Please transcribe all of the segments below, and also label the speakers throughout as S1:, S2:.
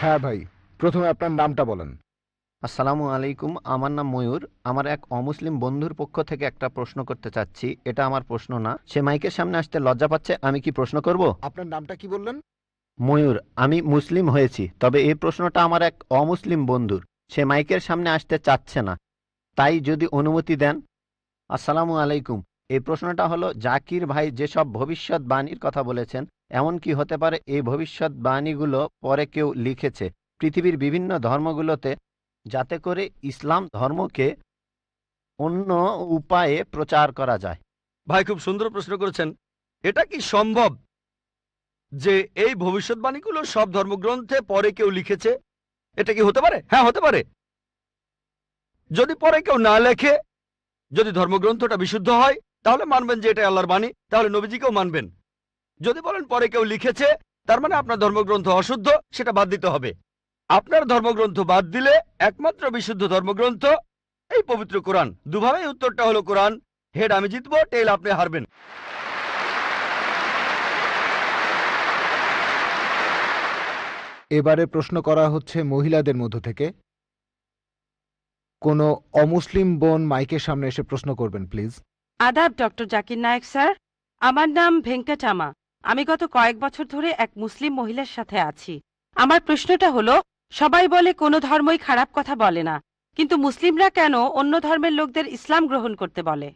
S1: হ্যাঁ ভাই, প্রথমে আপনার নামটা বলেন।
S2: আসসালামু আলাইকুম, আমার নাম ময়ূর। আমার এক অমুসলিম বন্ধুর পক্ষ থেকে একটা প্রশ্ন করতে চাচ্ছি। এটা আমার প্রশ্ন না, সে মাইকের সামনে আসতে লজ্জা পাচ্ছে। আমি কি প্রশ্ন করব?
S1: আপনার নামটা কি বললেন?
S2: ময়ূর। আমি মুসলিম হয়েছি, তবে এই প্রশ্নটা আমার এক অমুসলিম বন্ধুর। সে মাইকের সামনে আসতে চাচ্ছে না, তাই যদি অনুমতি দেন। আসসালামু আলাইকুম। এই প্রশ্নটা হলো, জাকির ভাই যেসব ভবিষ্যৎবাণীর কথা বলেছেন, এমন কি হতে পারে এই ভবিষ্যৎবাণীগুলো পরে কেউ লিখেছে পৃথিবীর বিভিন্ন ধর্মগুলোতে, যাতে করে ইসলাম ধর্মকে অন্য উপায়ে প্রচার করা যায়?
S3: ভাই, খুব সুন্দর প্রশ্ন করেছেন। এটা কি সম্ভব যে এই ভবিষ্যৎবাণীগুলো সব ধর্মগ্রন্থে পরে কেউ লিখেছে? এটা কি হতে পারে? হ্যাঁ, হতে পারে। যদি পরে কেউ না লেখে, যদি ধর্মগ্রন্থটা বিশুদ্ধ হয়, তাহলে মানবেন যে এটা আল্লাহর বাণী, তাহলে নবীজিকেও মানবেন। যদি বলেন পরে কেউ লিখেছে, তার মানে আপনার ধর্মগ্রন্থ অশুদ্ধ, সেটা বাদ দিতে হবে। আপনার ধর্মগ্রন্থ বাদ দিলে একমাত্র বিশুদ্ধ ধর্মগ্রন্থ এই পবিত্র কোরআন। দুভাবেই উত্তরটা হলো কোরআন। হেড আমি জিতবো, টেল আপনি হারবেন।
S1: এবারে প্রশ্ন করা হচ্ছে মহিলাদের মধ্য থেকে। কোনো অমুসলিম বোন মাইকের সামনে এসে প্রশ্ন করবেন প্লিজ।
S4: আদাব ডক্টর জাকির নায়েক স্যার। আমার নাম ভেঙ্কটামা। আমি গত কয়েক বছর ধরে এক মুসলিম মহিলার সাথে আছি। আমার প্রশ্নটা হলো, সবাই বলে কোনো ধর্মই খারাপ কথা বলে না, কিন্তু মুসলিমরা কেন অন্য ধর্মের লোকদের ইসলাম গ্রহণ করতে বলে?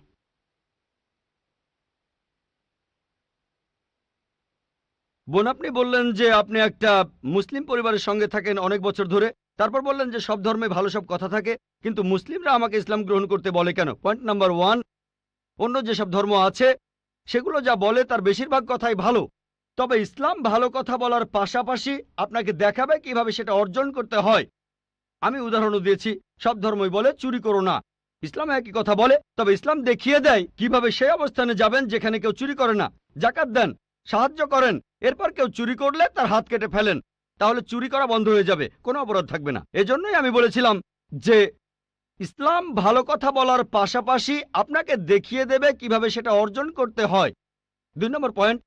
S3: বোন, আপনি বললেন যে আপনি একটা মুসলিম পরিবারের সঙ্গে থাকেন অনেক বছর ধরে। তারপর বললেন যে সব ধর্মে ভালো সব কথা থাকে, কিন্তু মুসলিমরা আমাকে ইসলাম গ্রহণ করতে বলে কেন? পয়েন্ট নাম্বার 1, অন্য যেসব ধর্ম আছে সেগুলো যা বলে তার বেশিরভাগ কথাই ভালো, তবে ইসলাম ভালো কথা বলার পাশাপাশি আপনাকে দেখাবে কিভাবে সেটা অর্জন করতে হয়। আমি উদাহরণও দিয়েছি। সব ধর্মই বলে চুরি করো না, ইসলাম একই কথা বলে, তবে ইসলাম দেখিয়ে দেয় কিভাবে সেই অবস্থানে যাবেন যেখানে কেউ চুরি করে না। জাকাত দেন, সাহায্য করেন, এরপর কেউ চুরি করলে তার হাত কেটে ফেলেন, তাহলে চুরি করা বন্ধ হয়ে যাবে, কোনো অপরাধ থাকবে না। এজন্যই আমি বলেছিলাম যে ইসলাম ভালো কথা বলার পাশাপাশি আপনাকে দেখিয়ে দেবে কিভাবে সেটা অর্জন করতে হয়। 2 নম্বর পয়েন্ট,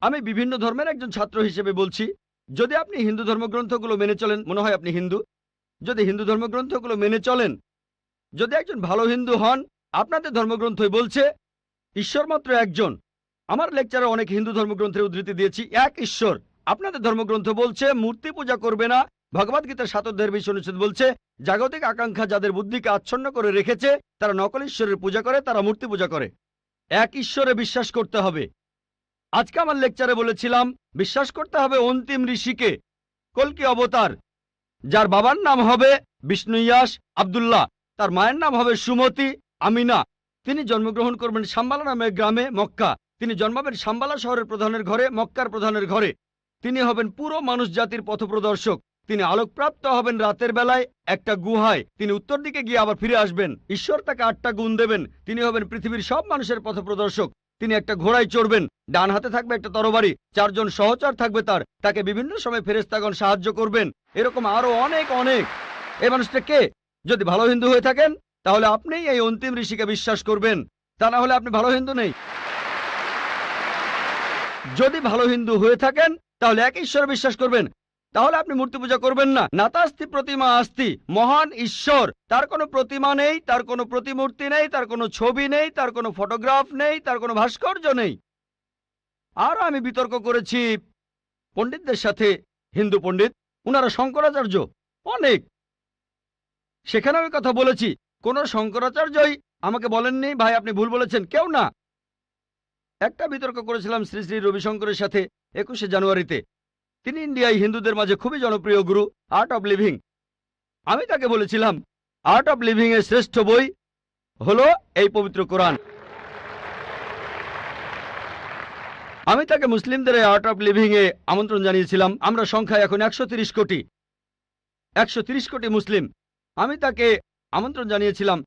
S3: আমি বিভিন্ন ধর্মের একজন ছাত্র হিসেবে বলছি, যদি আপনি হিন্দু ধর্মগ্রন্থগুলো মেনে চলেন, মনে হয় আপনি হিন্দু, যদি হিন্দু ধর্মগ্রন্থগুলো মেনে চলেন, যদি একজন ভালো হিন্দু হন, আপনাদের ধর্মগ্রন্থই বলছে ঈশ্বর মাত্র একজন। আমার লেকচারে অনেক হিন্দু ধর্মগ্রন্থের উদ্ধৃতি দিয়েছি, এক ঈশ্বর। আপনাদের ধর্মগ্রন্থ বলছে মূর্তি পূজা করবে না। ভগবদ গীতার 7 অধ্যায়ের 20 অনুচ্ছেদ বলছে জাগতিক আকাঙ্ক্ষা যাদের বুদ্ধিকে আচ্ছন্ন করে রেখেছে তারা নকল ঈশ্বরের পূজা করে, তারা মূর্তি পূজা করে। এক ঈশ্বরে বিশ্বাস করতে হবে। আজকে আমার লেকচারে বলেছিলাম বিশ্বাস করতে হবে অন্তিম ঋষিকে, কল্কি অবতার, যার বাবার নাম হবে বিষ্ণুইয়াস আব্দুল্লাহ, তার মায়ের নাম হবে সুমতি আমিনা। তিনি জন্মগ্রহণ করবেন শাম্বালা নামের গ্রামে মক্কা। তিনি জন্মাবেন শাম্বালা শহরের প্রধানের ঘরে, মক্কার প্রধানের ঘরে। তিনি হবেন পুরো মানুষ জাতির পথপ্রদর্শক। তিনি আলোকপ্রাপ্ত হবেন রাতের বেলায় একটা গুহায়। তিনি উত্তর দিকে গিয়ে আবার ফিরে আসবেন। ঈশ্বর তাকে 8টা গুণ দেবেন। তিনি হবেন পৃথিবীর সব মানুষের পথপ্রদর্শক। তিনি একটা ঘোড়ায় চড়বেন, ডান হাতে থাকবে একটা তরবারি, 4 জন সহচর থাকবে তার, তাকে বিভিন্ন সময় ফেরেশতাগণ সাহায্য করবেন। এরকম আরো অনেক অনেক। এই মানুষটা কে? যদি ভালো হিন্দু হয়ে থাকেন তাহলে আপনি এই অন্তিম ঋষিকে বিশ্বাস করবেন, তা না হলে আপনি ভালো হিন্দু নেই। যদি ভালো হিন্দু হয়ে থাকেন তাহলে এক ঈশ্বর বিশ্বাস করবেন, তাহলে আপনি মূর্তি পূজা করবেন না। নাতাস্তি প্রতিমা আস্তি, মহান ঈশ্বর, তার কোনো প্রতিমা নেই, তার কোনো প্রতিমূর্তি নেই, তার কোনো ছবি নেই, তার কোনো ফটোগ্রাফ নেই, তার কোনো ভাস্কর্য নেই। আর আমি বিতর্ক করেছি পণ্ডিতদের সাথে, হিন্দু পণ্ডিত, ওনারা শঙ্করাচার্য অনেক, সেখানে আমি কথা বলেছি। কোন শঙ্করাচার্যই আমাকে বলেননি ভাই আপনি ভুল বলেছেন, কেউ না। একটা বিতর্ক করেছিলাম শ্রী শ্রী রবিশঙ্করের সাথে 21শে জানুয়ারিতে। তিনি ইন্ডিয়ায় হিন্দুদের মাঝে খুবই জনপ্রিয় গুরু, আর্ট অব লিভিং। আমি তাকে বলেছিলাম আর্ট অব লিভিং এর শ্রেষ্ঠ বই হলো এই পবিত্র কোরআন। আমি তাকে মুসলিমদের এই আর্ট অব লিভিং এ আমন্ত্রণ জানিয়েছিলাম। আমরা সংখ্যায় এখন 130 কোটি, 130 কোটি মুসলিম। আমি তাকে আমন্ত্রণ জানিয়েছিলাম,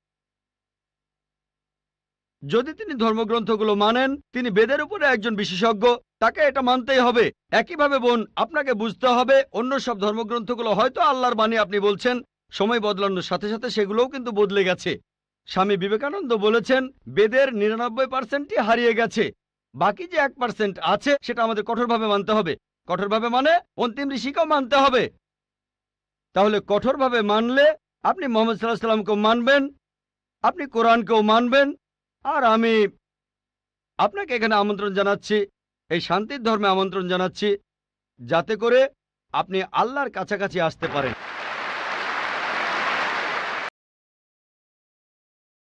S3: যদি তিনি ধর্মগ্রন্থগুলো মানেন, তিনি বেদের উপরে একজন বিশেষজ্ঞ, তাকে এটা মানতেই হবে। একইভাবে বোন, আপনাকে বুঝতে হবে অন্য সব ধর্মগ্রন্থগুলো হয়তো আল্লাহর বাণী আপনি বলছেন, সময় বদলানোর সাথে সাথে সেগুলোও কিন্তু বদলে গেছে। স্বামী বিবেকানন্দ বলেছেন বেদের 99%ই হারিয়ে গেছে, বাকি যে 1% আছে সেটা আমাদের কঠোরভাবে মানতে হবে। কঠোরভাবে মানে অন্তিম ঋষিকেও মানতে হবে। তাহলে কঠোরভাবে মানলে আপনি মোহাম্মদ সাল্লাল্লাহু আলাইহি সাল্লামকেও মানবেন, আপনি কোরআনকেও মানবেন, আর আমি আপনাকে এখানে আমন্ত্রণ জানাচ্ছি, এই শান্তির ধর্মে আমন্ত্রণ জানাচ্ছি, যাতে করে আপনি আল্লাহর কাছাকাছি আসতে পারেন।